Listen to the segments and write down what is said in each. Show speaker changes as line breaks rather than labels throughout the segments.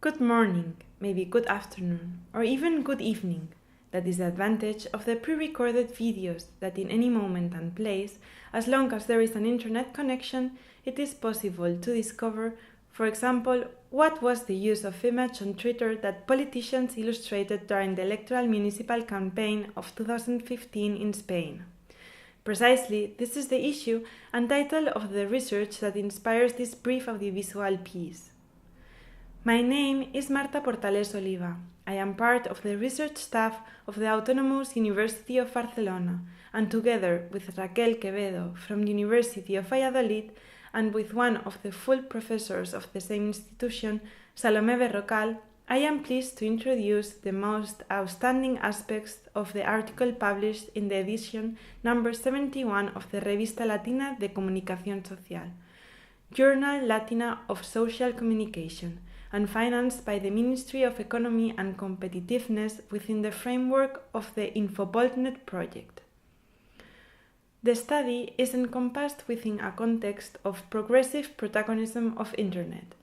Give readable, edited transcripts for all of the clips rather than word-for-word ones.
Good morning, maybe good afternoon, or even good evening. That is the advantage of the pre-recorded videos that in any moment and place, as long as there is an internet connection, it is possible to discover, for example, what was the use of image on Twitter that politicians illustrated during the electoral municipal campaign of 2015 in Spain. Precisely, this is the issue and title of the research that inspires this brief audiovisual piece. My name is Marta Portales Oliva. I am part of the research staff of the Autonomous University of Barcelona, and together with Raquel Quevedo from the University of Valladolid and with one of the full professors of the same institution, Salomé Berrocal, I am pleased to introduce the most outstanding aspects of the article published in the edition number 71 of the Revista Latina de Comunicación Social, Journal Latina of Social Communication, and financed by the Ministry of Economy and Competitiveness within the framework of the InfoBoltnet project. The study is encompassed within a context of progressive protagonism of Internet,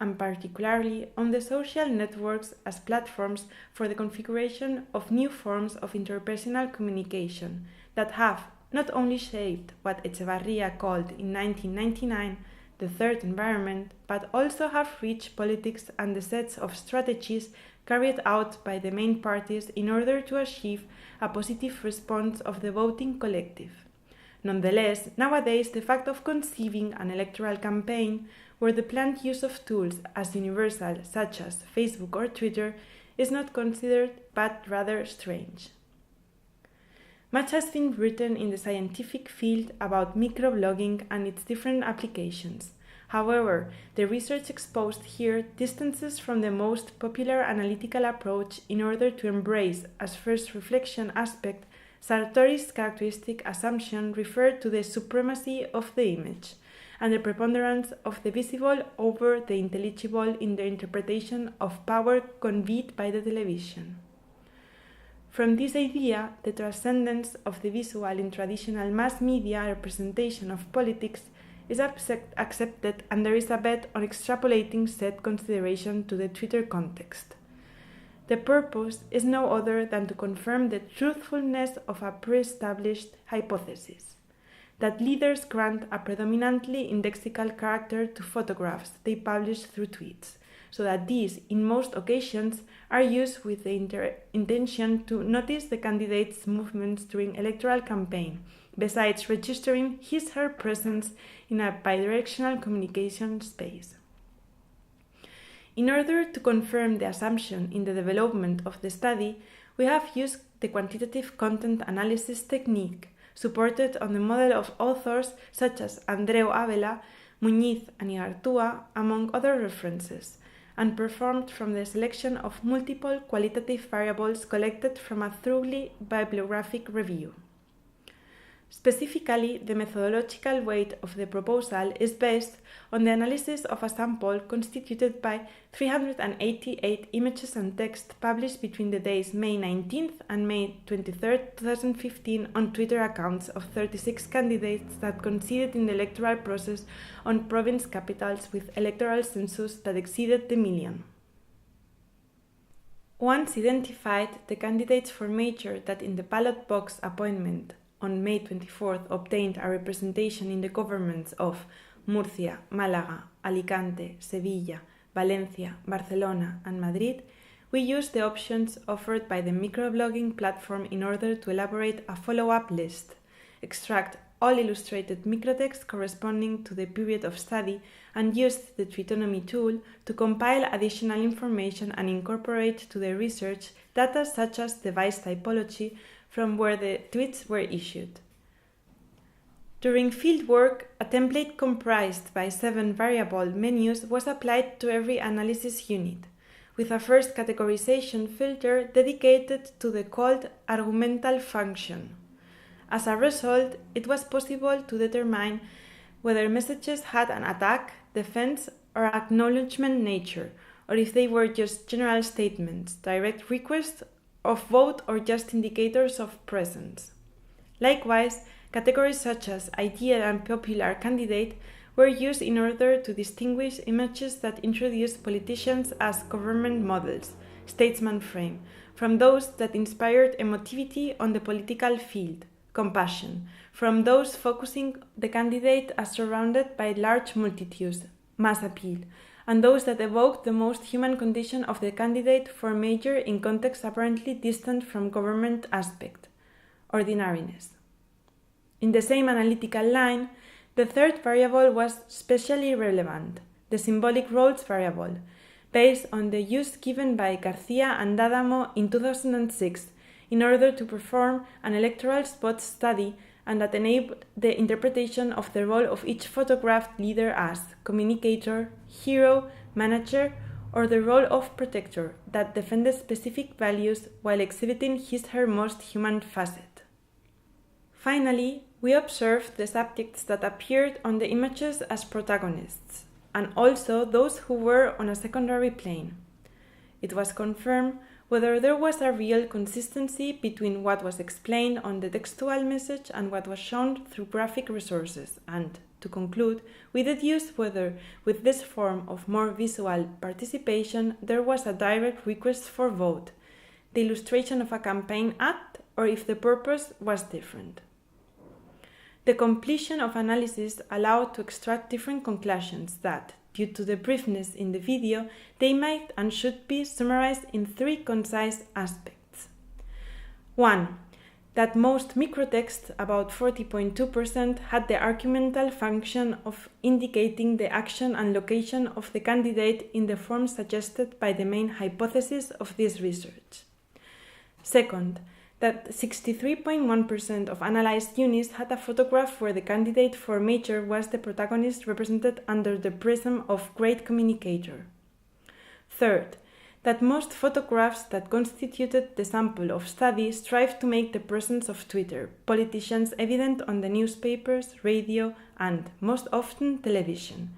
and particularly on the social networks as platforms for the configuration of new forms of interpersonal communication that have not only shaped what Echevarría called in 1999 the third environment, but also have reached politics and the sets of strategies carried out by the main parties in order to achieve a positive response of the voting collective. Nonetheless, nowadays the fact of conceiving an electoral campaign where the planned use of tools as universal such as Facebook or Twitter is not considered but rather strange. Much has been written in the scientific field about microblogging and its different applications. However, the research exposed here distances from the most popular analytical approach in order to embrace as first reflection aspect Sartori's characteristic assumption referred to the supremacy of the image and the preponderance of the visible over the intelligible in the interpretation of power conveyed by the television. From this idea, the transcendence of the visual in traditional mass media representation of politics is accepted, and there is a bet on extrapolating said consideration to the Twitter context. The purpose is no other than to confirm the truthfulness of a pre-established hypothesis, that leaders grant a predominantly indexical character to photographs they publish through tweets, so that these, in most occasions, are used with the intention to notice the candidate's movements during electoral campaign, besides registering his/her presence in a bidirectional communication space. In order to confirm the assumption in the development of the study, we have used the quantitative content analysis technique, supported on the model of authors such as Andreu Avela, Muñiz and Igartua, among other references, and performed from the selection of multiple qualitative variables collected from a thoroughly bibliographic review. Specifically, the methodological weight of the proposal is based on the analysis of a sample constituted by 388 images and text published between the days May 19th and May 23rd, 2015 on Twitter accounts of 36 candidates that conceded in the electoral process on province capitals with electoral census that exceeded the million. Once identified, the candidates for mayor that in the ballot box appointment on May 24th obtained a representation in the governments of Murcia, Málaga, Alicante, Sevilla, Valencia, Barcelona, and Madrid, we used the options offered by the microblogging platform in order to elaborate a follow-up list, extract all illustrated microtext corresponding to the period of study, and used the Twitonomy tool to compile additional information and incorporate to the research data such as device typology from where the tweets were issued. During fieldwork, a template comprised by 7 variable menus was applied to every analysis unit, with a first categorization filter dedicated to the called argumental function. As a result, it was possible to determine whether messages had an attack, defense, or acknowledgement nature, or if they were just general statements, direct requests of vote, or just indicators of presence. Likewise, categories such as ideal and popular candidate were used in order to distinguish images that introduced politicians as government models, statesman frame, from those that inspired emotivity on the political field, compassion, from those focusing the candidate as surrounded by large multitudes, mass appeal, and those that evoked the most human condition of the candidate for major in contexts apparently distant from government aspect, ordinariness. In the same analytical line, the third variable was specially relevant, the symbolic roles variable, based on the use given by Garcia and D'Adamo in 2006 in order to perform an electoral spot study and that enabled the interpretation of the role of each photographed leader as communicator, hero, manager, or the role of protector that defended specific values while exhibiting his/her most human facet. Finally, we observed the subjects that appeared on the images as protagonists, and also those who were on a secondary plane. It was confirmed whether there was a real consistency between what was explained on the textual message and what was shown through graphic resources, and, to conclude, we deduced whether, with this form of more visual participation, there was a direct request for vote, the illustration of a campaign ad, or if the purpose was different. The completion of analysis allowed to extract different conclusions that, due to the briefness in the video, they might and should be summarized in 3 concise aspects. 1. That most microtexts, about 40.2%, had the argumental function of indicating the action and location of the candidate in the form suggested by the main hypothesis of this research. Second, that 63.1% of analyzed units had a photograph where the candidate for major was the protagonist represented under the prism of great communicator. Third, that most photographs that constituted the sample of study strive to make the presence of Twitter, politicians evident on the newspapers, radio, and, most often, television.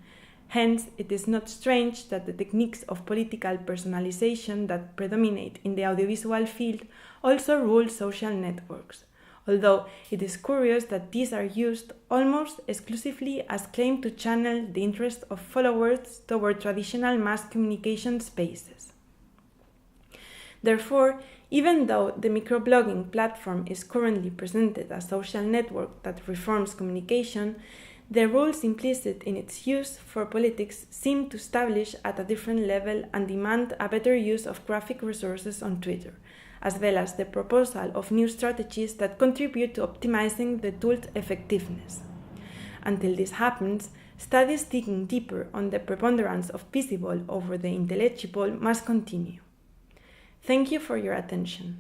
Hence, it is not strange that the techniques of political personalization that predominate in the audiovisual field also rule social networks, although it is curious that these are used almost exclusively as claim to channel the interest of followers toward traditional mass communication spaces. Therefore, even though the microblogging platform is currently presented as a social network that reforms communication, the rules implicit in its use for politics seem to establish at a different level and demand a better use of graphic resources on Twitter, as well as the proposal of new strategies that contribute to optimizing the tool's effectiveness. Until this happens, studies digging deeper on the preponderance of visible over the intelligible must continue. Thank you for your attention.